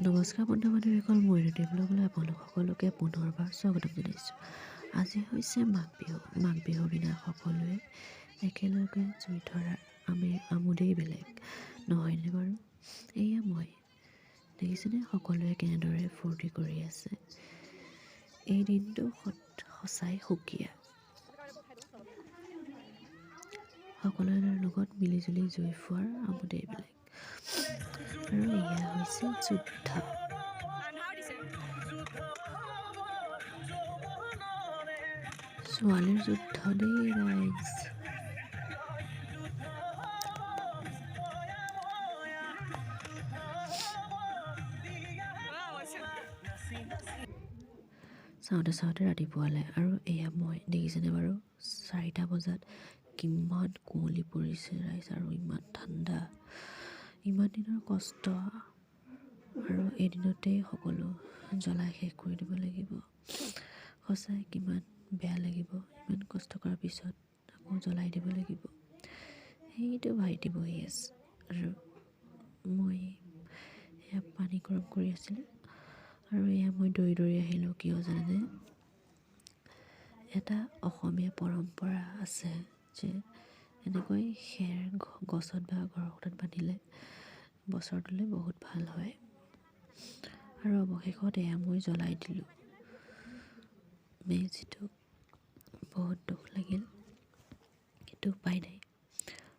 নমস্কাৰ বন্ধু-বান্ধৱীসকল, মই ৰেডিঅ' ব্লগলৈ আপোনালোক সকলোকে পুনৰবাৰ স্বাগতম জনাইছোঁ। আজি হৈছে মাঘ বিহু। মাঘ বিহুৰ দিনা সকলোৱে একেলগে জুই ধৰাৰ আমোদেই বেলেগ, নহয়নে বাৰু? এয়া মই দেখিছেনে সকলোৱে কেনেদৰে ফূৰ্তি কৰি আছে। এই দিনটো সঁচাই সুকীয়া। সকলোৰে লগত মিলিজুলি জুই ফুৱাৰ আমোদেই বেলেগ। আৰু এয়া হৈছে যুদ্ধ। ছোৱালীৰ যুদ্ধ দেই ৰাইজ। চাওঁতে চাওঁতে ৰাতিপুৱালে। আৰু এয়া মই দেখিছেনে বাৰু 4টা বজাত কিমান কুঁৱলী পৰিছে ৰাইজ, আৰু ইমান ঠাণ্ডা, ইমান দিনৰ কষ্ট, আৰু এদিনতেই সকলো জ্বলাই শেষ কৰি দিব লাগিব। সঁচাই কিমান বেয়া লাগিব, ইমান কষ্ট কৰাৰ পিছত আকৌ জ্বলাই দিব লাগিব। সেইটো ভাইটি বহি আছে, আৰু মই এয়া পানী গৰম কৰি আছিলোঁ। আৰু এয়া মই দৌৰি দৌৰি আহিলোঁ, কিয় জানেনে? এটা অসমীয়া পৰম্পৰা আছে যে এনেকৈ খেৰ গছত বা ঘৰৰ খুঁটাত বান্ধিলে বছৰটোলৈ বহুত ভাল হয়। আৰু অৱশেষত এয়া মই জ্বলাই দিলোঁ মেজিটো। বহুত দুখ লাগিল, কিন্তু উপায় নাই।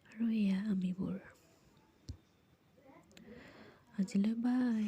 আৰু এয়া আমিবোৰ আজিলৈ বাই।